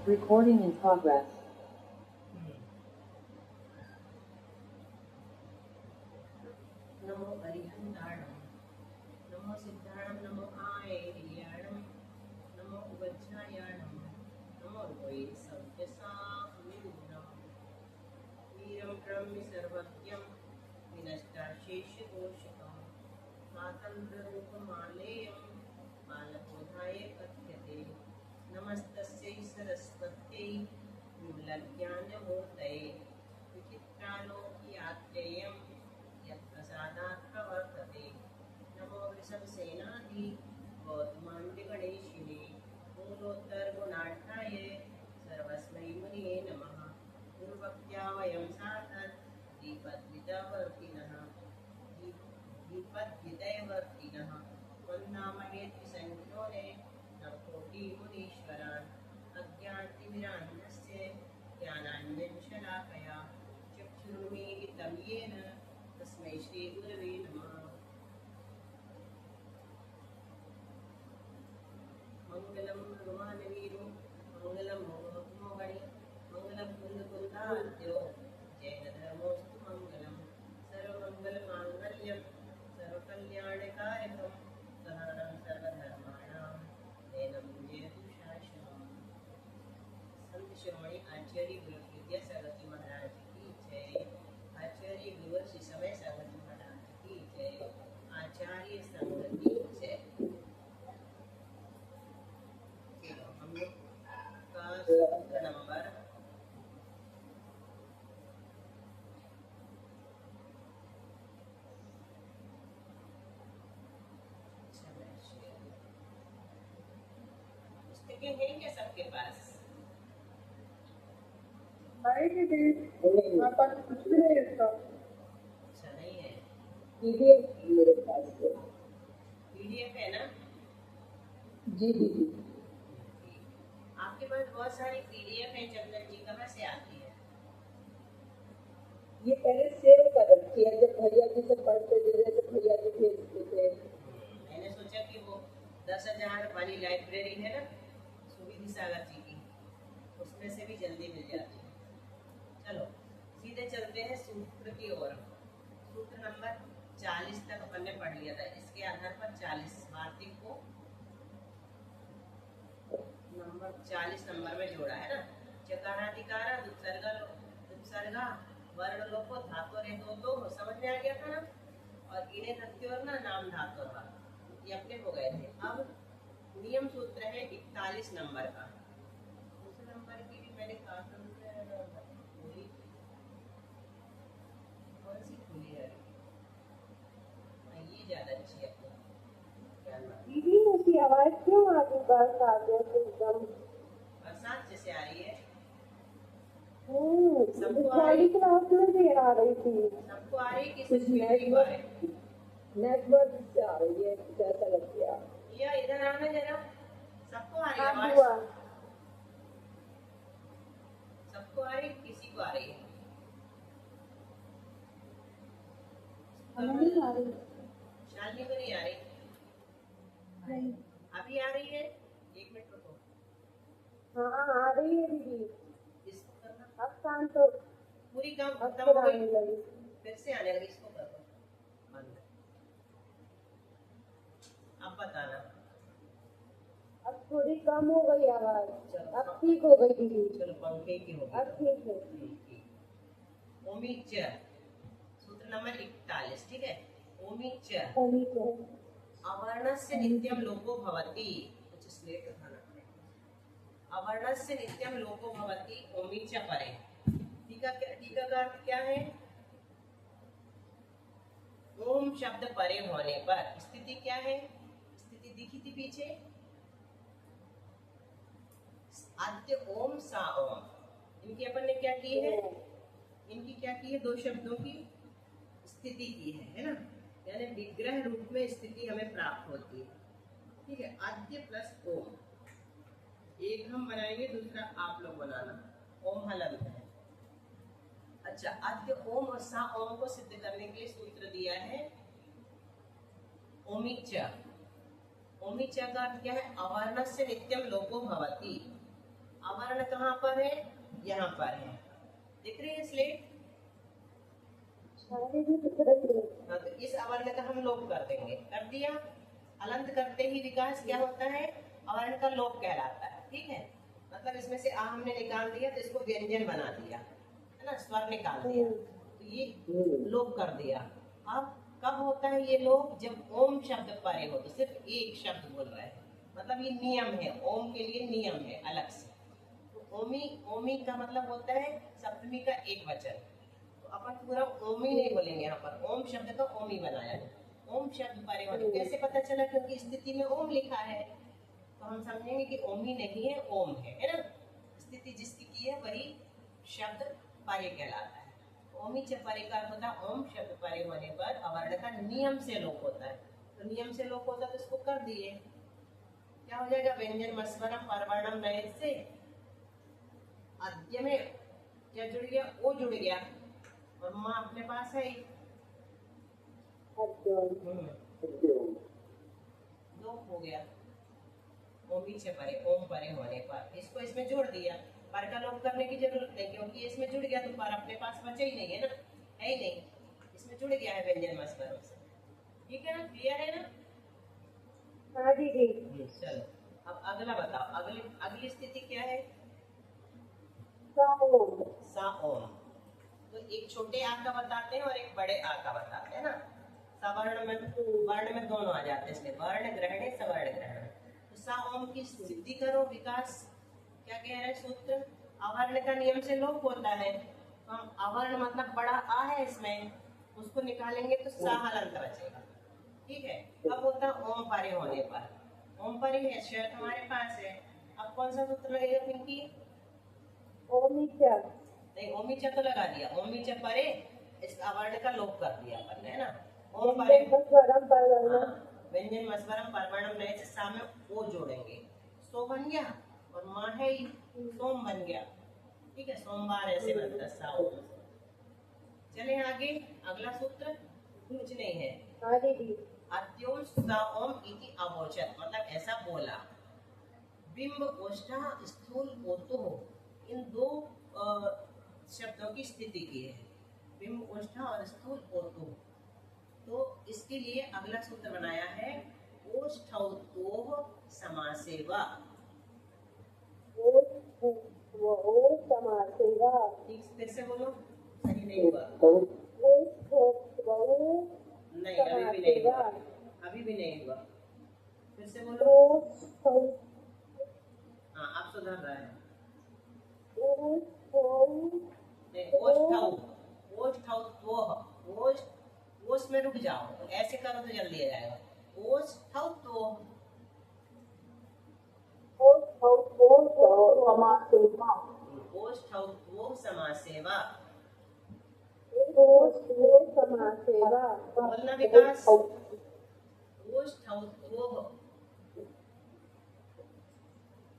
Recording in progress. नमो अरिहंताणं नमो सिद्धाणं नमो आयर्याणं नमो वज्रायाणं नमो वै सव्यसामिन्दं वीरं ब्रह्मि सर्वज्ञं विनष्टाशेषदोषकं स्वातन्त्र्यरूपमालेयं बालबोधाय कथ्यते नमस्तस्यै सरस्वत्यै मूलज्ञानमूर्तये विचित्रालोकयात्रेयं यत्प्रसादात् प्रवर्तते नमो वृषभसेनाधि गौतमाण्डगणेशिने मूलोत्तरगुणाढ्याय सर्वस्मै मुनये नमः गुरुभक्त्या वयं साधत् दीपद्वितयवर्तिनः वन्दामहे त्रिसङ्ख्योने नवकोटिमुनीश्वरान् अज्ञानतिमिरान्धस्य ज्ञानाञ्जनशलाकया चक्षुरुन्मीलितं येन तस्मै श्रीगुरवे नमः मङ्गलं भगवानवीरो मङ्गलं मोहमोहणि मङ्गलं कुन्दकुन्दाद्यो जयधर्मोऽस्तु मङ्गलं सर्वमङ्गलमाङ्गल्यं सर्वकल्याणकारकं सहनं सर्वधर्माणां नैनं जयतु शासनम् संत शिरोमणि आचार्य गुरु विद्यासागर जी महाराज की जय। आचार्य गुरु श्री समय सागर जी महाराज की जय। आचार्य संघ की जय। हम लोग का सूत्र नंबर पुस्तकें हैं क्या सबके पास? कुछ भी नहीं इसका अच्छा नहीं है। पीडीएफ मेरे पास है। पीडीएफ है ना? जी दीदी। आपके पास बहुत सारी पीडीएफ है चंदन जी, कहाँ से आती है? ये पहले सेव कर रखी है, जब भैया जी से पढ़ते थे तो भैया जी भेजते थे। मैंने सोचा कि वो 10,000 वाली लाइब्रेरी है ना सुविधि सागर जी की, उसमें से भी जल्दी मिल जाती है। चलो सीधे चलते हैं सूत्र की ओर। सूत्र नंबर 40 तक अपन ने पढ़ लिया था। इसके आधार पर 40 वार्तिक को नंबर 40 नंबर में जोड़ा है ना। चकाराधिकारा उपसर्गा वर्ण लोपो धातु रेतो तो समझ में आ गया था ना। और इन्हें धत्योर ना नाम धातु ये अपने हो गए थे। अब नियम सूत्र है 41 नंबर का। उस नंबर की भी मैंने कहा कौन सी खुली है? ये ज्यादा अच्छी है। दीदी उसकी आवाज क्यों आ रही बरसात जैसे एकदम? बरसात जैसे आ रही है। सारी क्लास में देर आ रही थी। सबको आ रही है कि नेटवर्क से आ रही है, कैसा लग गया? या इधर आना जरा। सबको आ रही है आवाज? सबको आ रही, किसी को आ रही है? नहीं आ रही। शालिनी को नहीं आ रही? नहीं। अभी आ रही है? 1 मिनट रुको। हाँ आ रही है दीदी। इसको करना। अब शाम तो पूरी काम खत्म हो गई, फिर से आने लगी। इसको कर दो बंद। अब बताना। अब थोड़ी कम हो गई आवाज। अब ठीक हो गई दीदी। चलो पंखे की हो गई। अब ठीक है। ओमिच सूत्र नंबर 41, ठीक है। ओमिच अवर्णस्य नित्यम लोको भवति। कुछ स्लेट उठाना पड़ेगा। अवर्णस्य नित्यम लोको भवति ओमिच परे। टीका का अर्थ क्या है? ओम शब्द परे होने पर स्थिति क्या है? स्थिति दिखी थी पीछे। आद्य ओम सा ओम, इनकी अपन ने क्या की है? इनकी क्या की है? 2 शब्दों की स्थिति की है ना। यानी विग्रह रूप में स्थिति हमें प्राप्त होती है, ठीक है। आद्य प्लस ओम, एक हम बनाएंगे, दूसरा आप लोग बनाना। ओम हलंत है। अच्छा, आद्य ओम और सा ओम को सिद्ध करने के लिए सूत्र दिया है ओमिच। ओमिच का अर्थ क्या है? अवर्णस्य नित्यम लोको भवति। अवर्ण कहाँ पर है? यहाँ पर है, दिख रही है स्लेट? सारे भी दिख रही है। हाँ, तो इस अवर्ण का हम लोप कर देंगे, कर दिया। अलंत करते ही विकास क्या होता है? अवर्ण का लोप कहलाता है, ठीक है। मतलब इसमें से आ हमने निकाल दिया तो इसको व्यंजन बना दिया, है ना, स्वर निकाल दिया, तो ये लोप कर दिया। अब कब होता है ये लोप? जब ओम शब्द परे हो, तो सिर्फ एक शब्द बोल रहा है, मतलब ये नियम है, ओम के लिए नियम है अलग से। तो ओमी, ओमी का मतलब होता है सप्तमी का एक वचन, तो अपन पूरा ओमी नहीं बोलेंगे, यहाँ पर ओम शब्द का ओमी बनाया है। ओम शब्द परे होने कैसे पता चला? क्योंकि स्थिति में ओम लिखा है, तो हम समझेंगे कि ओमी नहीं है, ओम है ना। स्थिति जिसकी की है वही शब्द परे कहलाता है। ओमी च परे का होता है ओम शब्द परे होने पर अवर्ण का नियम से लोप होता है, तो नियम से लोप होता है तो इसको कर दिए, क्या हो जाएगा? व्यंजन मस्वरम परवर्णम नए से आद्य में क्या जुड़ गया? ओ जुड़ गया, और माँ अपने पास है लोप हो गया। ओमी से परे, ओम परे होने पर इसको इसमें जोड़ दिया। पर का लोप करने की जरूरत नहीं, क्योंकि इसमें जुड़ गया तो पर अपने पास बचा ही नहीं है ना, है ही नहीं, इसमें जुड़ गया है व्यंजन मस्वरों से। ठीक है ना, क्लियर है ना? हाँ दीदी। चलो अब अगला बताओ, अगली स्थिति क्या है? सा ओम। तो एक छोटे आ का बताते हैं और एक बड़े आ का बताते हैं ना। सवर्ण में, वर्ण में दोनों आ जाते हैं, इसलिए वर्ण ग्रहण सवर्ण ग्रहण। तो सा ओम की सिद्धि करो, विकास। क्या कह रहे सूत्र? अवर्ण का नियम से लोप होता है, तो हम अवर्ण मतलब बड़ा आ है इसमें, उसको निकालेंगे तो सा हलंत बचेगा, ठीक है। अब होता है ओम परे होने पर, ओम परे है शर्त हमारे पास है। अब कौन सा सूत्र लगेगा पिंकी? ओमिचा। नहीं, ओमिचा तो लगा दिया, ओमिचा परे, इस अवर्ण का लोप कर दिया अपन ने, है ना। ओम परे व्यंजन मस्वरम परवर्णम नए से सामने ओ जोड़ेंगे, सो बन गया, और माँ है ही, सोम बन गया, ठीक है। सोमवार ऐसे बनता है सा ओम। चले आगे, अगला सूत्र कुछ नहीं है। हाँ दीदी। अत्योम सा ओम इति अवोचत, मतलब ऐसा बोला। बिंब ओष्ठा स्थूल ओतो, इन दो शब्दों की स्थिति की है, बिंब ओष्ठा और स्थूल ओतो। तो इसके लिए अगला सूत्र बनाया है ओष्ठौतोः समासेवा। ठीक फिर से बोलो, सही नहीं हुआ। नहीं, अभी भी नहीं हुआ, अभी भी नहीं हुआ, फिर से बोलो। हाँ, आप सुधर रहा है। ओष्ठौ में रुक जाओ, ऐसे करो तो जल्दी आ जाएगा। ओष्ठौ समासेवा। बोलना विकास। ओष्ठौ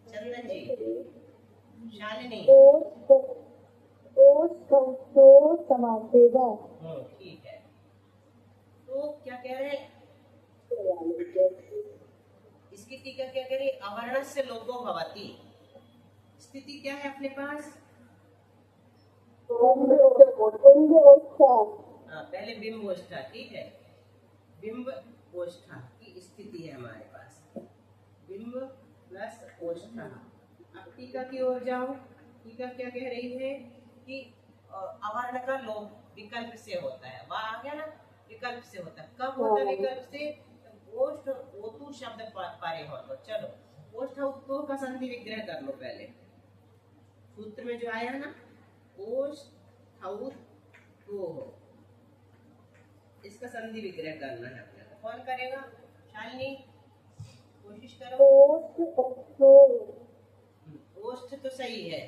चंदन जी, शालिनी। ठीक है। तो क्या कह रहे हैं इसकी टीका क्या कह रही है? अवर्ण से लोपो भवति। स्थिति क्या है अपने पास? हाँ, पहले बिंब ओष्ठा, ठीक है, बिंब ओष्ठा की स्थिति है हमारे पास, बिंब प्लस ओष्ठा। अब टीका की ओर जाओ। टीका क्या कह रही है कि अवर्ण का लोप विकल्प से होता है, वहां आ गया ना, विकल्प से होता है। कब होता है विकल्प से? ओष्ठ ओतु शब्द परे हो तो। चलो ओष्ठ ओतु का संधि विग्रह कर लो पहले, सूत्र में जो आया ना, ओष्ठ ओतु, इसका संधि विग्रह करना है अपने को। कौन करेगा? शालिनी, कोशिश करो। ओष्ठ तो सही है,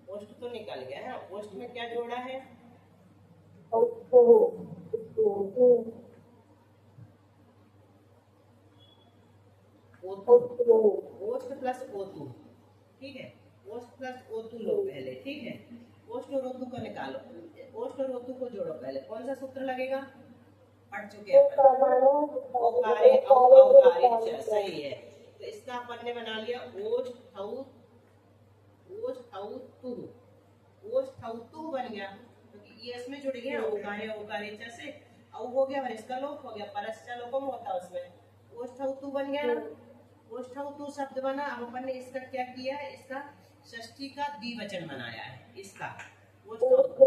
ओष्ठ तो निकल गया है। ओष्ठ में क्या जोड़ा है? ओष्ठ प्लस ओतु, ठीक है। ओष्ठ प्लस ओतु लो पहले, ठीक है। ओष्ठ और ओतु को निकालो, ओष्ठ और ओतु को जोड़ो पहले। कौन सा सूत्र लगेगा? पढ़ चुके हैं अपन। सही है, तो इसका अपन ने बना लिया ओष्ठ ठौतु, ओष्ठ ठौतु बन गया क्योंकि ये इसमें जुड़ गया ओकारे ओकारे च से, औ हो गया और इसका लोप हो गया, परस्य लोपम होता है उसमें। ओष्ठ ठौतु बन गया ना, ओष्ठ ठौतु शब्द बना। अब अपन ने इसका क्या किया है, इसका षष्ठी का द्विवचन बनाया है इसका, ओष्ठ ठौतु,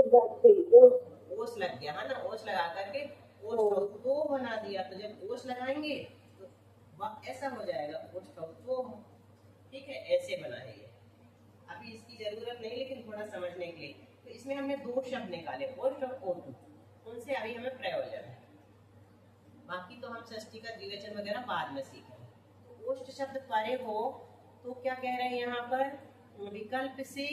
ओस लग गया है ना, ओस लगा करके ओष्ठ ठौतु बना दिया। तो जब ओस लगाएंगे तो ऐसा हो जाएगा ओष्ठ ठौतु, ठीक है, ऐसे बना है ये। अभी इसकी जरूरत नहीं, लेकिन थोड़ा समझने के लिए। तो इसमें हमने दो शब्द निकाले, ओष्ठ और ओतु, उनसे अभी हमें प्रयोजन है। बाकी तो हम षष्ठी का द्विवचन वगैरह बाद में सीखेंगे। तो ओष्ठ शब्द परे हो तो क्या कह रहे हैं यहाँ पर, विकल्प से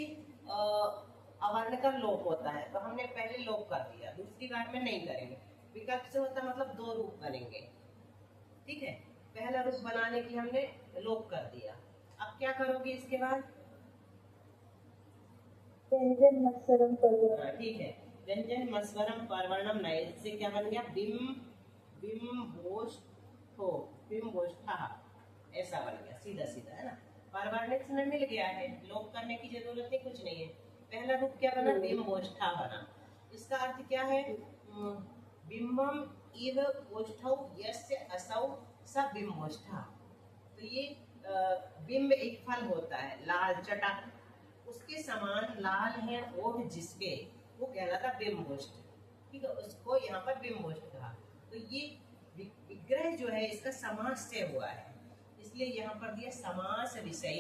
अवर्ण का लोप होता है, तो हमने पहले लोप कर दिया, दूसरी बार में नहीं करेंगे। विकल्प से होता मतलब दो रूप बनेंगे, ठीक है। पहला रूप बनाने के लिए हमने लोप कर दिया। अब क्या करोगे इसके बाद, व्यंजन मत्सरम परवर्णम, ठीक है, व्यंजन मस्वरम परवर्णम नए से क्या बन गया, बिम बिम्बोष्ठो, बिम्बोष्ठा, ऐसा बन गया सीधा सीधा, है ना। परवर्णित में मिल गया है, लोप करने की जरूरत नहीं, कुछ नहीं है। पहला रूप क्या बना, बिम्बोष्ठा बना। इसका अर्थ क्या है, बिम्बम इव ओष्ठौ यस्य असौ स बिम्बोष्ठा। तो ये बिंब एक फल होता है लाल चटक, उसके समान लाल है ओठ जिसके, वो कहलाता बिम्बोष्ठ, ठीक है, उसको यहाँ पर बिम्बोष्ठ कहा। तो ये विग्रह जो है इसका समास से हुआ है, इसलिए यहाँ पर दिया समास विषय।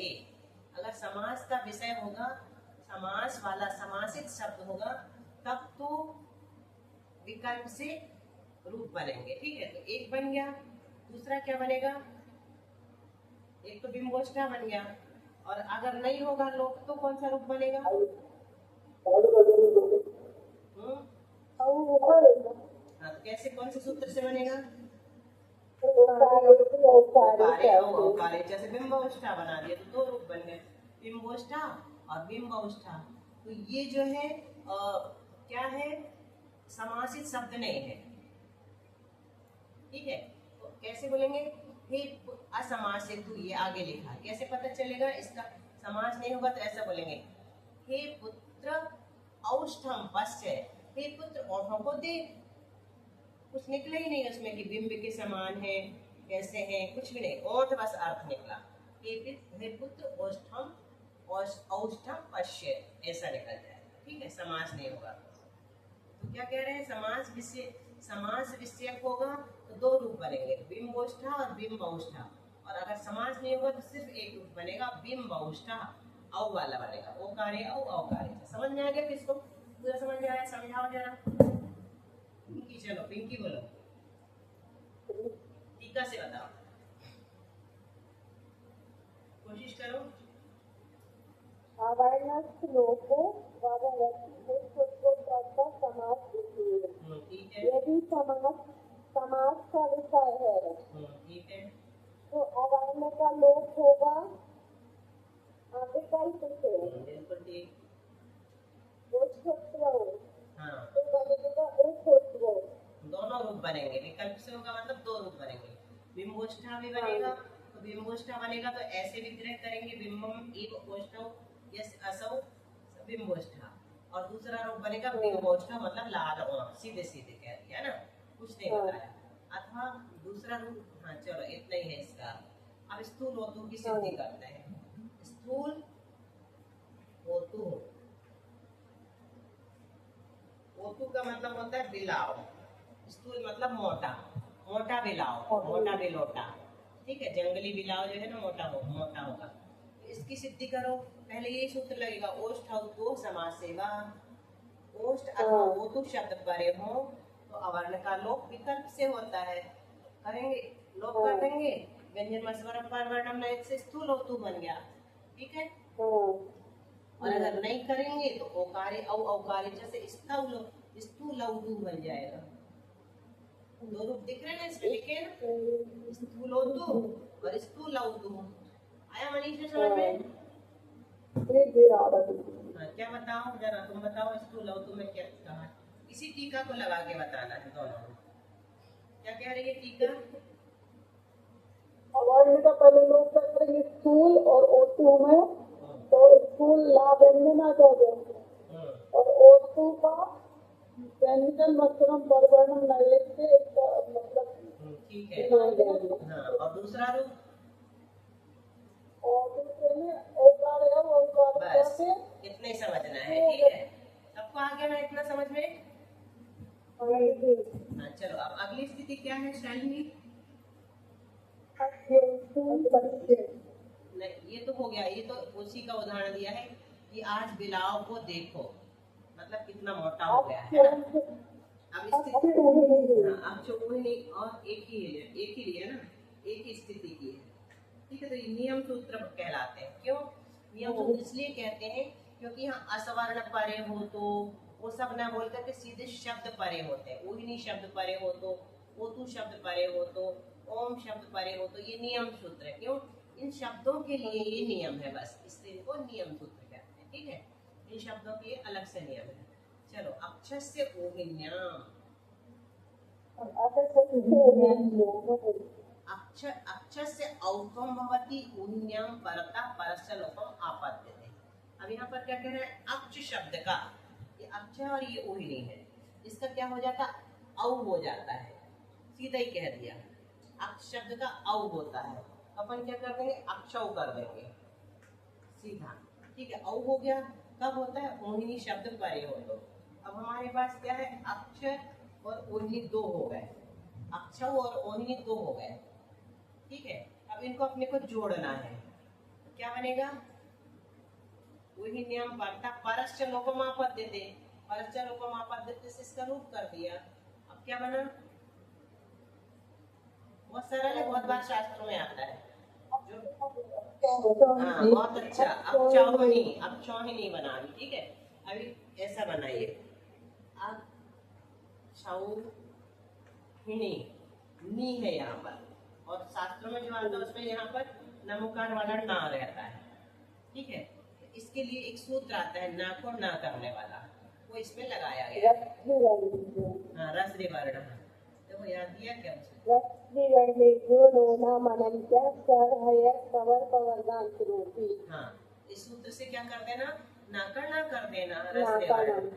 अगर समास का विषय होगा, समास वाला समासित शब्द होगा, तब तो विकल्प से रूप बनेंगे, ठीक है। तो एक बन गया, दूसरा क्या बनेगा, एक तो बिम्बोष्ठा बन गया, और अगर नहीं होगा लोप तो कौन सा रूप बनेगा, हाँ, तो कैसे, कौन से सूत्र से बनेगा, औकारे जैसे बिम्बोष्ठा बना दिया, तो दो रूप बन गए, बिम्बोष्ठा और बिम्बोष्ठा। तो ये जो है क्या है, समासित शब्द नहीं है, ठीक है। तो कैसे बोलेंगे, हे असमासित, ये आगे लिखा, कैसे पता चलेगा इसका समास नहीं होगा, तो ऐसा बोलेंगे, हे पुत्र औष्ठम पश्य, हे पुत्र औठों को देख। कुछ निकला ही नहीं उसमें कि बिंब के समान है, कैसे है, कुछ भी नहीं, ओठ बस अर्थ निकला, हे पुत्र औष्ठम औष्ठम पश्य, ऐसा निकल जाएगा, ठीक है, समास नहीं होगा। तो क्या कह रहे हैं, समास विषयक होगा तो दो रूप बनेंगे, बिम्बोष्ठा और बिम्बौष्ठा, और अगर समास नहीं होगा तो सिर्फ एक रूप बनेगा, बिम्बौष्ठा, औ वाला बनेगा, ओकारे औ औकारे। समझ में आ गया किसको, पूरा समझ में आया, समझाओ जरा। पिंकी, चलो पिंकी बोलो, टीका से बताओ, कोशिश करो। अवर्णस्थ लोको समास विषय, ठीक है, यदि समास का विषय है, ठीक है, तो अवर्ण का लोप होगा विकल्प से, बिल्कुल ठीक, हाँ, तो बनेगा ओष्ठत्व, दोनों रूप बनेंगे, विकल्प से होगा मतलब दो रूप बनेंगे, बिम्बोष्ठा भी बनेगा, तो बिम्बोष्ठा बनेगा तो ऐसे विग्रह करेंगे, बिम्बम इव ओष्ठौ यस्य असौ बिम्बोष्ठा, और दूसरा रूप बनेगा बिम्बोष्ठा, मतलब लाल और सीधे सीधे कह दिया ना, कुछ नहीं बताया। अथवा दूसरा रूप, हाँ चलो इतना ही है इसका। अब स्थूल ओतु की सिद्धि करते हैं। स्थूल ओतु, ओतु का मतलब होता है बिलाव, स्थूल मतलब मोटा, मोटा बिलाव, मोटा बिलोटा, ठीक है, जंगली बिलाव जो है ना मोटा होगा। इसकी सिद्धि करो, पहले यही सूत्र लगेगा, ओष्ठ औ समास सेवा, ओष्ठ अथवा ओतु शब्द परे हो तो अवर्ण का लोप विकल्प से होता है, करेंगे लोप कर देंगे, व्यंजन मस्वरम परवर्णम नए से स्थूल ओतु बन गया, ठीक है। और अगर नहीं करेंगे तो ओकारे औ औकारे जैसे स्थूल औतु बन जाएगा। दो रूप दिख रहे हैं ना इसमें, लिखे ना, स्थूल ओतु और स्थूल औतु। आया मनीष समझ में? हाँ, क्या बताओ जरा, तुम बताओ स्थूल औतु में क्या कहा, इसी टीका को लगा के बताना है दोनों। क्या कह रही है टीका, अवर्ण का पहले लोप करेंगे स्थूल और ओतु में, तो तो स्कूल ला व्यंजना का व्यंजन हम्म, और ओतु का व्यंजन मध्यम परवर्णम नए से इसका मतलब ठीक है। सुनाई देंगे। हाँ, और दूसरा रूप और दूसरे में ओकार है, ओकार बस से इतना ही समझना है, ठीक है। सबको आ गया ना इतना समझ में? हाँ चलो, अब अगली स्थिति क्या है शालिनी? नहीं, ये तो हो गया, ये तो उसी का उदाहरण दिया है कि आज बिलाव को देखो, मतलब कितना मोटा हो गया है ना। अब स्थिति, हाँ, अब चौगुनी और एक ही लिया ना, एक ही स्थिति की है, ठीक है। तो ये नियम सूत्र कहलाते हैं। क्यों नियम सूत्र? इसलिए कहते हैं क्योंकि यहाँ असवर्ण परे हो तो वो सब ना बोल करके सीधे शब्द परे होते हैं। ऊहिनी शब्द परे हो तो, ओतु शब्द परे हो तो, ओम शब्द परे हो तो, ये नियम सूत्र है। क्यों? इन शब्दों के लिए ये नियम है, बस इसलिए इनको नियम सूत्र कहते हैं, ठीक है। इन शब्दों के अलग से नियम है। चलो, अक्षर से ऊहिन्याम, अक्षर से औकम भवति ऊहिन्याम परता परस्य लोकम आपद्यते। अब यहाँ पर क्या कह रहे हैं? अक्ष शब्द का, ये अक्ष और ये ऊहिनी है, इसका क्या हो जाता? औ हो जाता है, सीधा ही कह दिया। अक्ष शब्द का औ होता है, अपन क्या कर देंगे? अक्षौ कर देंगे सीधा, ठीक है। औ हो गया, कब होता है? ऊहिनी शब्द परे हो तो। अब हमारे पास क्या है? अक्षर और ऊहिनी दो हो गए, अक्षौ और ऊहिनी दो हो गए, ठीक है। अब इनको अपने को जोड़ना है, तो क्या बनेगा? वही नियम पड़ता, परश्च लोकमापद्यते, परश्च लोकमापद्यते से इसका रूप कर दिया। अब क्या बना? बहुत सरल है, बहुत बार शास्त्रों में आता है। हाँ, बहुत अच्छा। अब चौहिनी बना अभी, ठीक है। अभी ऐसा बनाइए, अब चौहिनी, नी है यहाँ पर, और शास्त्रों में जो आता है उसमें यहाँ पर नमोकार वाला ना रहता है, ठीक है। इसके लिए एक सूत्र आता है, ना को ना करने वाला, वो इसमें लगाया गया है। हाँ, रस्री वर्ण, देखो याद दिया क्या उसने? हाँ, इस सूत्र से क्या कर देना? ना कर देना, रस्री वर्ण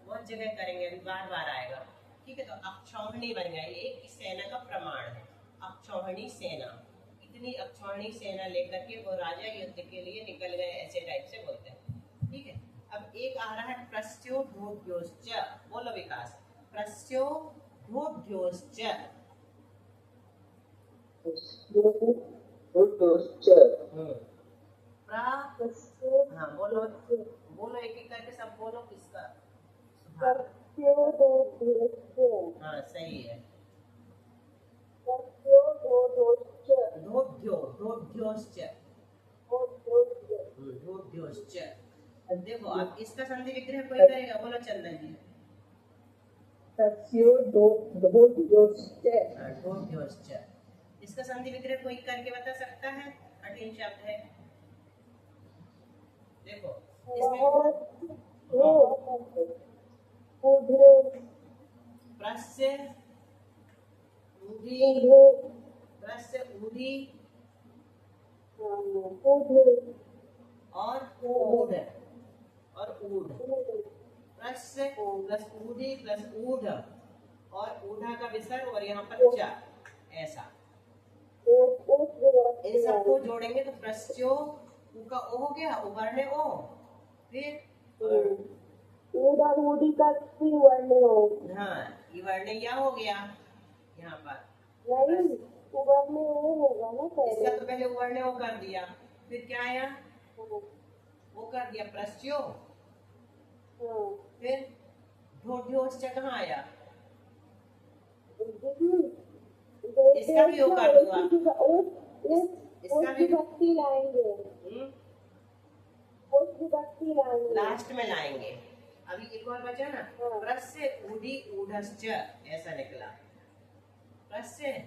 बहुत जगह करेंगे, अभी बार बार आएगा, ठीक है। तो अक्षौहिणी बन गया, ये एक सेना का प्रमाण है। अक्षौहिणी सेना, इतनी अक्षौहिणी सेना लेकर के वो राजा युद्ध के लिए निकल गए, ऐसे टाइप से बोलते हैं, ठीक है। अब एक आ रहा है प्रस्योढोढ्योश्च, बोलो विकास। प्रस्योढोढ्योश्च, हाँ बोलो बोलो, एक एक करके सब बोलो, किसका? हाँ सही है, ढोढ्योश्च। देखो, अब इसका संधि विग्रह कोई करेगा? बोलो चंदन जी। ढोढ्योश्च, इसका संधि विग्रह कोई करके बता सकता है? कठिन शब्द है, देखो इसमें प्रस्य ऊढ़ी, प्रस्य ऊढ़ी और ऊढ़, प्रस्य प्लस ऊढ़ी प्लस ऊढ़ और ऊढ़ा का विसर्ग और यहाँ पर च, ऐसा इन सबको जोड़ेंगे तो प्रस्यो का ओ हो गया, उवर्णे ओ, फिर हाँ, ये वर्ण या हो गया यहाँ पर, इसका तो पहले उवर्णे ओ कर दिया, फिर क्या आया? वो कर दिया प्रस्यो, फिर ढोढ्योश्च कहाँ आया? इसका भी ओ कर दूंगा, इसका भी विभक्ति लाएंगे, लास्ट में लाएंगे। अभी एक और बचा ना, प्रस्य ऊढ़ी ऊढ़श्च, ऐसा निकला, प्रस्य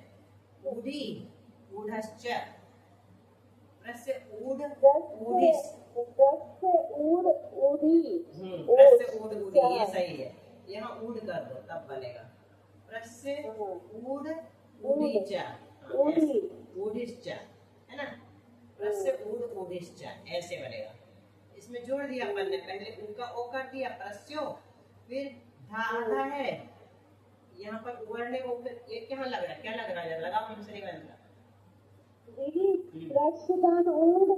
ऊढ़ी ऊढ़श्च, प्रस्य ऊढ़ ऊढ़िस्, प्रस्य ऊढ़ ऊढ़ी, ये सही है, यहाँ ऊढ़ कर दो तब बनेगा प्रस्य ऊढ़ ऊढ़ीच, ऊढ़िश्च, है ना, प्रस्य ऊढ़ ऊढ़िश्च, ऐसे बनेगा। इसमें जोड़ दिया अपन ने, पहले उनका ओ कर दिया प्रस्यो, फिर धा आधा है यहाँ पर उगड़ने को, फिर ये क्या लग रहा है, क्या लग रहा है, लगाओ हमसे नहीं बन रहा दीदी प्रश्न का ऊड,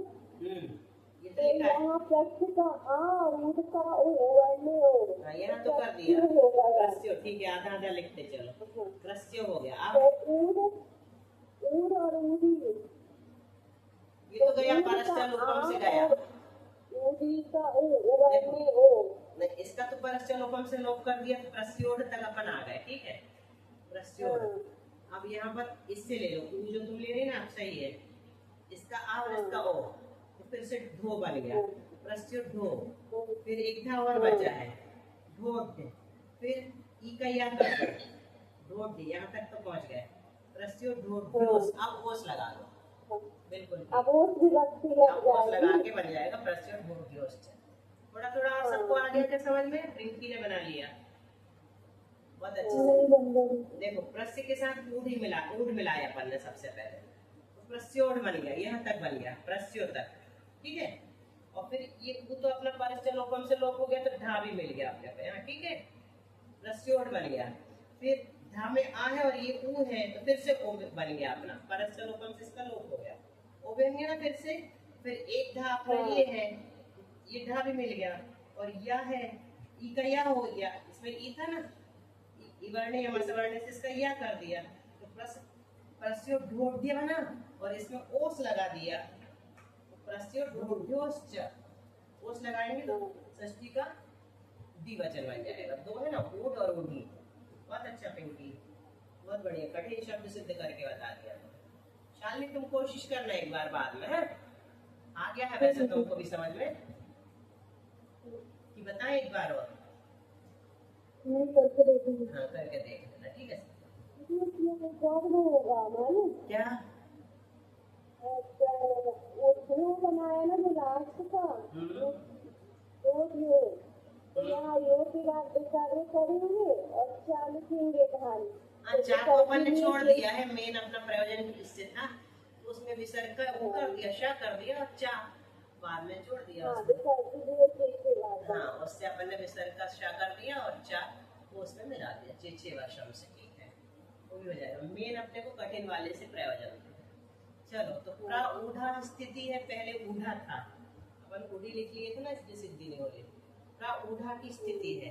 ये तो तो लिखा है। यहाँ प्रश्न का आ ऊड का ओ उगड़ने ओ, हाँ, यहाँ तो कर दिया प्रश्न होगा यार। प्रस्यो, ठीक है, आधा आधा लिखते चलो, प्रस्यो हो गया। तो अब ऊड ऊड और ऊडी, ये तो गया परस्चल उपम से गया, ऊडी का ओ उगड़ने ओ, नहीं इसका तो परस्चल उपम से लोप कर दिया, तो प्रस्योड तक अपन आ गए, ठीक है, प्रस्योड। अब यहाँ पर इससे ले लो, ऊ जो तुम ले रही ना, अब सही है, इसका आ और इसका ओ, तो फिर से ढो बन गया, प्रस्यो ढो, फिर एक था और बचा है ढोड, फिर ई का या कर ढोड, यहाँ तक तो पहुँच गए, प्रस्यो ढोड ढोस। अब ओस लगा दो, बिल्कुल अब ओस भी रखती लग अब ओस लगा जाएगी। के बन जाएगा प्रस्यो ढोड ढोस। थोड़ा थोड़ा और सबको आ गया क्या समझ में? रिंकी ने बना लिया, बहुत अच्छे से। नहीं बन गई। देखो प्रस्य के साथ ऊढ़ मिलाया अपन ने सबसे पहले, तो प्रस्योड बन गया, यहाँ तक बन गया प्रस्यो तक, ठीक है। और फिर ये ऊ तो अपना परस्चल लोपम से लोप हो गया, तो ढा भी मिल गया अपने पे, हाँ ठीक है, प्रस्योड बन गया। फिर ढा में आ है और ये ऊ है, तो फिर से ओ बन गया अपना परस्चल लोपम से इसका लोप हो गया, ओ बन गया ना फिर से। फिर एक धा अपना ये है, ये ढा भी मिल गया, और या है, ई का या हो गया, इसमें ई था ना, इवर्ण या मसवर्ण से इसका या कर दिया, तो प्रस्यो ढोढ्य बना, और इसमें ओस लगा दिया, तो प्रस्यो ढोढ्योश्च, ओस लगाएंगे तो षष्ठी का द्विवचन बन जाएगा, दो है ना, ऊढ़ और ऊढ़ी। बहुत अच्छा पिंकी, बहुत बढ़िया, कठिन शब्द सिद्ध करके बता दिया। शालिनी तुम कोशिश करना एक बार बाद में, है आ गया है वैसे तुमको भी समझ में, कि बताएं एक बार और। नहीं करके देखूंगी। हाँ करके देख लेना, ठीक है। इसमें जॉब नहीं होगा मालूम? क्या वो ध्रुव बनाया ना जो लास्ट का, वो ध्रुव, तो यहाँ यो की बात बेचारे करेंगे और क्या लिखेंगे कहानी। चार को अपन ने छोड़ दिया है, मेन अपना प्रयोजन इससे था, तो उसमें विसर्ग का वो कर दिया, श कर दिया, और चा बाद में जोड़ दिया। हाँ, उससे अपन ने विसर्ग का श कर दिया और चा वो उसमें मिला दिया, चेचे वर्षम से, ठीक है, वो भी हो जाएगा। मेन अपने को कठिन वाले से प्रयोजन। चलो, तो प्रा ऊढ़ा स्थिति है, पहले ऊढ़ा था, अपन ऊढ़ी लिख लिए थे ना, इसलिए सिद्धि नहीं हो रही। प्रा ऊढ़ा की स्थिति है,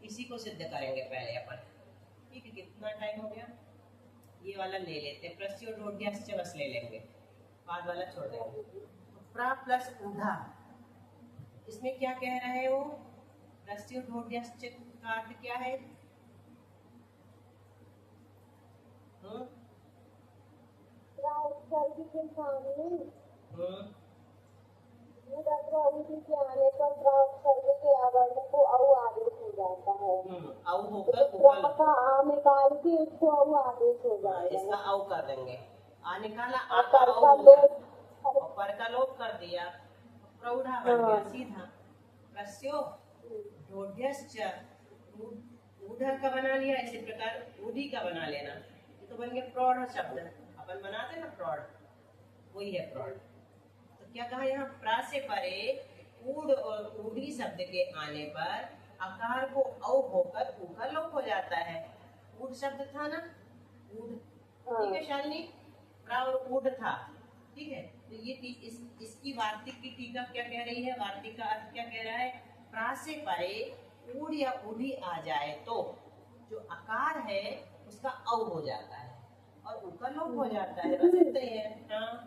इसी को सिद्ध करेंगे पहले अपन, ठीक है। कितना टाइम हो गया, ये वाला ले लेते हैं, प्रस्यो ढोढ्यश्च बस ले लेंगे, बाद वाला छोड़ देंगे। प्रा प्लस ऊढ़ा, इसमें क्या कह रहा है वो, प्रस्यो ढोढ्यश्च का अर्थ क्या है? के सामने के आने पर प्राप्त के आवरण को औ आदेश हो जाता है। औ होकर प्रा का आ निकाल के उसको औ आदेश हो जाएगा। इसका औ कर देंगे, आ निकाला, आ और का पर औ का हो गया, लोप और पर का लोप कर दिया, प्रौढ़ा बन गया सीधा। प्रस्यो ढोढ्यश्च, ऊढ़ का बना लिया, इसी प्रकार ऊढ़ी का बना लेना, ये तो बन गया प्रौढ़ शब्द, अपन बनाते ना प्रौढ़, वही है प्रौढ़। तो क्या कहा यहाँ, प्रा से परे ऊढ़ और ऊढ़ी शब्द के आने पर आकार को औ होकर ऊ का लोप हो जाता है। ऊढ़ शब्द था ना, ऊढ़, ठीक है शालिनी, प्रा और ऊढ़ था, ठीक है। तो ये इसकी वार्तिक की टीका क्या कह रही है, वार्तिक का अर्थ क्या कह रहा है, प्रा से परे ऊढ़ या ऊढ़ी आ जाए तो जो आकार है उसका औ हो जाता है और ऊ का लोप हो जाता है, बस इतना ही है। हाँ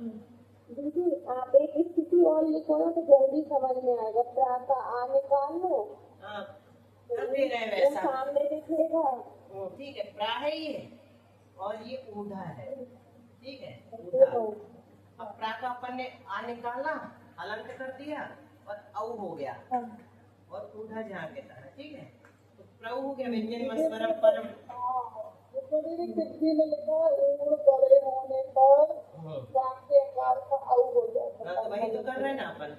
दीदी आप एक स्थिति और लिखो ना तो जल्दी समझ में आएगा। प्रा का आ निकाल लो, हाँ, कर दे रहे हैं वो वैसा, सामने दिखेगा। ठीक है। प्रा है ये और ये ऊढ़ा है, ठीक है, ऊढ़ा। अब प्रा का अपन ने आ निकाला, हलंत कर दिया और औ हो गया, और ऊढ़ा जहाँ के तरह, ठीक है। तो प्रौ हो गया, व्यंजन मस्वरम परम। सिद्धि में लिखा ऊढ़ बड़े होने पर प्रा के आकार का औ हो जाता है। हाँ, तो वही तो कर रहे हैं ना अपन,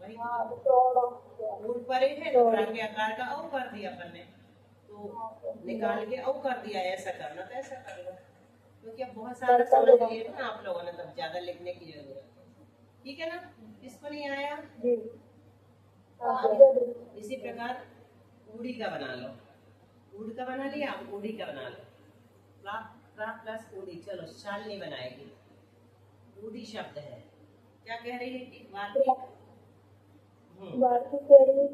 वही हाँ, तो प्रौढ़ ऊढ़ परे है तो प्रा के आकार का औ कर दिया अपन ने, तो निकाल के औ कर दिया। ऐसा करना तो ऐसा कर लो, क्योंकि अब बहुत सारा समझ लिए ना आप लोगों ने, तब ज्यादा लिखने की जरूरत है, ठीक है ना। किसको नहीं आया? इसी प्रकार ऊड़ी का बना लो, ऊड़ का बना लिया, ऊड़ी का बना लो। प्रा प्रा प्लस ऊड़ी, चलो शालिनी बनाएगी। ऊड़ी शब्द है, क्या कह रही है कि वार्तिक? वार्तिक कह रही है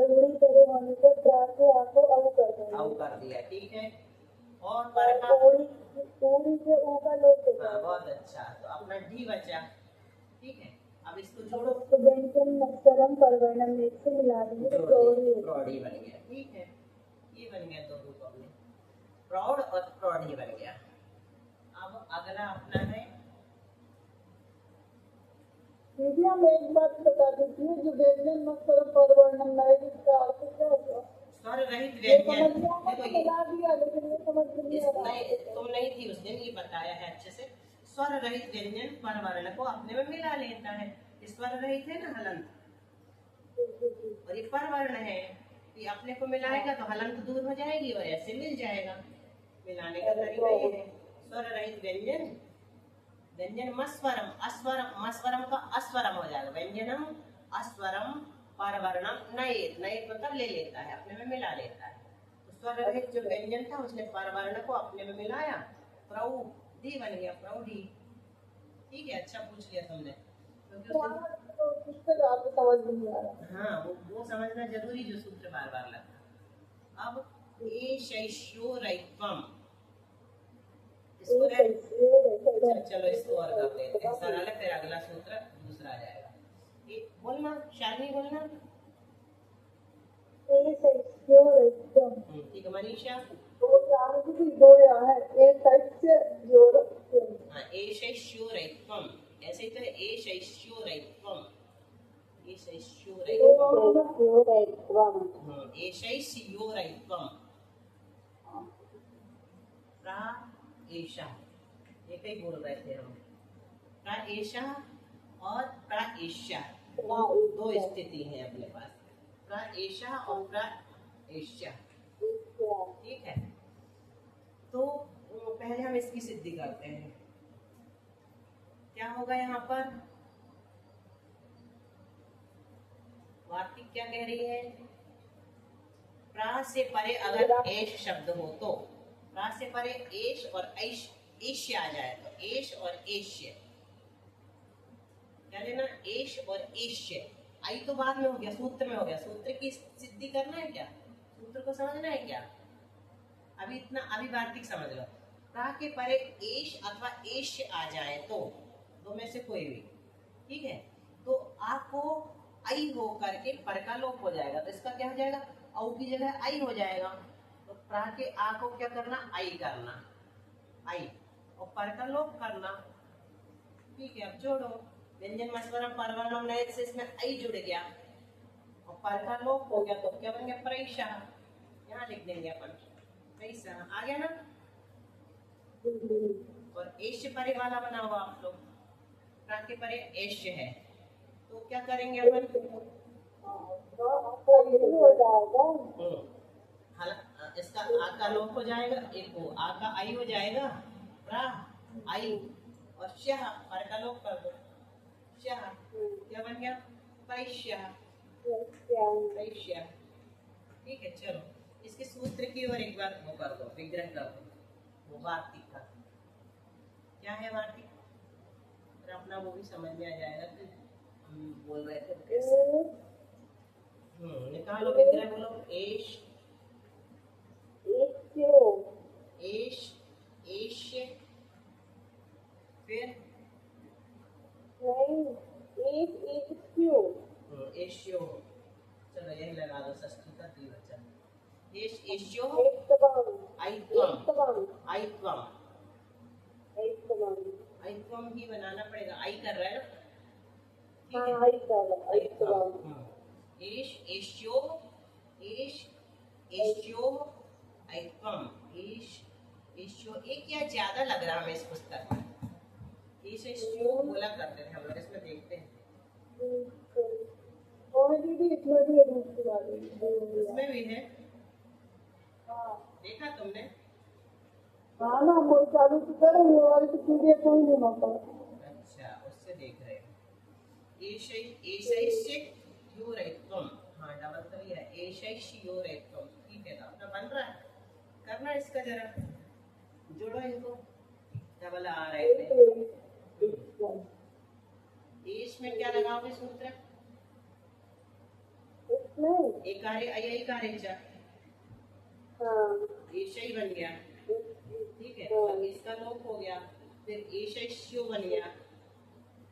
ऊड़ी करे होने पर प्रा से आ को औ कर देंगे। औ कर दिया, ठीक है। और पर का ऊड़ी से ऊ का लोप हो हाँ, जाएगा। बहुत अच्छा। तो अपना डी बचा, ठीक है। अब इसको जोड़ो, तो व्यंजन मत्सरम परवर्णम एक से मिला देंगे तो प्रौढ़ी प्रौढ़ी बन गया, ठीक है। ये बन गया दो रूप अपने, प्रौढ़ और प्रौढ़ी बन गया। अब अगला अपना है, दीदी हम एक बात बता दीजिए, जो व्यंजन मत्सरम परवर्णम नए इसका अर्थ क्या होगा? स्वर रहित व्यंजन। देखो ये बता दिया लेकिन ये समझ नहीं आ रहा है। तुम नहीं थी उस दिन, ये बताया है अच्छे से। स्वर रहित व्यंजन परवर्ण को अपने में मिला लेता है। स्वर रहित है ना हलंत, और ये परवर्ण है, ये अपने को मिलाएगा तो हलंत दूर हो जाएगी और ऐसे मिल जाएगा। मिलाने का तरीका ये है। स्वर रहित व्यंजन, व्यंजन मस्वरम, अस्वरम, मस्वरम का अस्वरम हो जाएगा। व्यंजनम अस्वरम परवर्णम नयेत, नयेत मतलब ले लेता है, अपने में मिला लेता है। तो स्वर रहित जो व्यंजन था उसने परवर्ण को अपने में मिलाया, प्रौढ़ी बन गया, प्रौढ़ी। ठीक है, अच्छा पूछ लिया तुमने, क्योंकि समझ नहीं आ रहा। हाँ, वो समझना जरूरी जो सूत्र बार बार लगता। अब ए शैशोरयत्वम, चलो इसको और कर देते हैं सरल, फिर अगला सूत्र दूसरा आ जाएगा। बोलना शालिनी, बोलना। ठीक है मनीषा। दो यहाँ है, एक हाँ, ए शैशोरयत्वम, ऐसे ही तो है, ए शैशोरयत्वम, ए शैशोरयत्वम, ए शैशयोरयत्वम, प्रा एषा, एक ही बोल रहे थे हम। प्रा एषा और प्रा एष्या, दो स्थिति है अपने पास, प्रा एषा और प्रा एष्या, ठीक है। तो पहले हम इसकी सिद्धि करते हैं। क्या होगा यहाँ पर? वार्तिक क्या कह रही है? प्रा से परे अगर एश शब्द हो तो, प्रा से परे एश और ऐश, एश्य आ जाए तो एश और एश्य, क्या लेना? एश और एश्य। आई तो बाद में हो गया, सूत्र में हो गया। सूत्र की सिद्धि करना है क्या? सूत्र को समझना है क्या? अभी इतना, अभी वार्तिक समझ लो। प्रा के परे एश अथवा एश्य आ जाए तो, दो में से कोई भी, ठीक है, तो आ को आई हो करके पर का लोप हो जाएगा। तो इसका क्या हो जाएगा? औ की जगह आई हो जाएगा। तो प्रा के आ को क्या करना? आई करना, आई, और पर का लोप करना, ठीक है। अब जोड़ो, व्यंजन मस्वरम परवर्णम नए से इसमें आई जुड़ गया और पर का लोप हो गया, तो क्या बन गया? प्रैषा। यहाँ लिख देंगे अपन, प्रैषा आ गया ना। और एश्य परे वाला बना हुआ आप लोग, प्रा के परे एश्य है, तो क्या करेंगे अपन? इसका आ का लोप हो जाएगा, एक वो आ का आई हो जाएगा, प्रा आई, और श्यः पर का लोप कर दो, श्यः, क्या बन गया? प्रैष्य, प्रैष्य, ठीक है। चलो इसके सूत्र की ओर एक बार वो कर दो, विग्रह कर दो, वो वार्तिक का क्या है। वार्तिक फिर अपना वो भी समझ में आ जाएगा कि हम बोल रहे थे कैसे। निकालो विग्रह, बोलो। एश, एश, एश्य, फिर एश्यो, चलो यही लगा दो, षष्ठी का द्विवचन। एश, एश्यो, आइत्वम, आइत्वम, आइत्वम ही बनाना पड़ेगा, आई कर रहा है ना, ठीक है। एश, एश्यो, एश, एश्यो, आइत्वम, एश, एश्यो। एक या ज्यादा लग रहा हमें इस पुस्तक में, एश एश्यो बोला करते थे हम लोग, इसमें देखते हैं। इसमें भी है, देखा तुमने? हाँ ना, वो चालू तो करेंगे और तो पीडीएफ कोई नहीं होता। अच्छा, उससे देख रहे हो। एश, एशैश्य, यूरैत्वम, इसका जरा जोड़ो इनको, डबल आ रहे थे। ईश में क्या लगाओगे सूत्र? इसमें एकारे अयकारे चा, हाँ ईशई बन गया, ठीक है। और इसका लोप हो गया, फिर ईशो बन गया,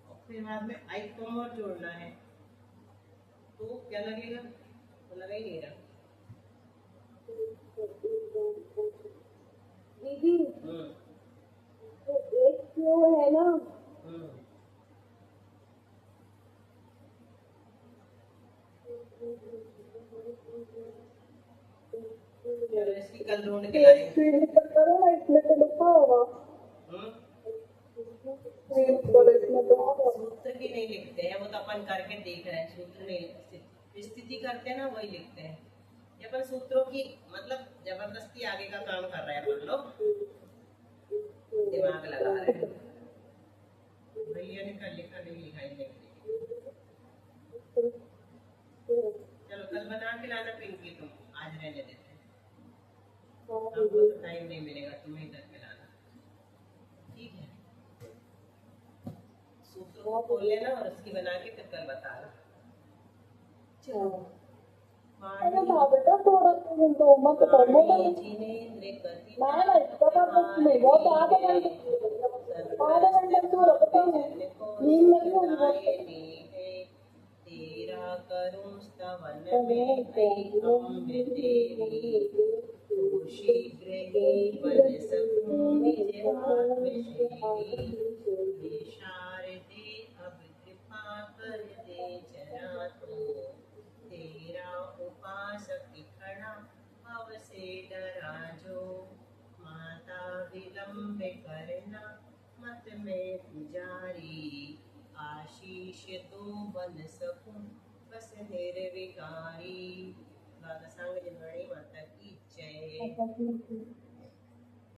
और फिर बाद में आइकम और जोड़ना है, तो क्या लगेगा? तो लगा ही नहीं रहा। दीदी तो एक क्यों है ना, चलो इसकी कल ढूंढ के लाएंगे। करो ना, इसमें तो लिखा होगा। सूत्र भी नहीं लिखते हैं, वो तो अपन करके देख रहे हैं। सूत्र नहीं लिखते, स्थिति करते हैं ना, वही लिखते हैं। ये अपन सूत्रों की मतलब जबरदस्ती आगे का काम कर रहे हैं अपन लोग, दिमाग लगा रहे हैं। भैया ने कल लिखा नहीं, लिखाई नहीं। चलो कल बना के लाना पिंकी, तुम आज रहने देते हैं, हमको तो टाइम नहीं मिलेगा, तुम्हें ही करके लाना, ठीक है। सूत्र को खोल लेना और उसकी बना के फिर कल बताना। चलो अरे बेटा थोड़ा तो मत करना, जिनेंद्र कति मैं ना इसका बात नहीं, वो तो आधे घंटे तो रखता हूँ, नींद लगी होगी। तेरा करूं स्तवन में अम्बे तेरी, तू शीघ्र ही बन सकूं निज हाथ में श्री। हे शारदे अब कृपा कर दे जरा, तो तेरा उपासक खड़ा भव से डरा जो। माता विलंब करना मत में पुजारी, आशीष तो बन सकूं बस निर्विकारी। बाबा सांग जनवाणी माता की जय।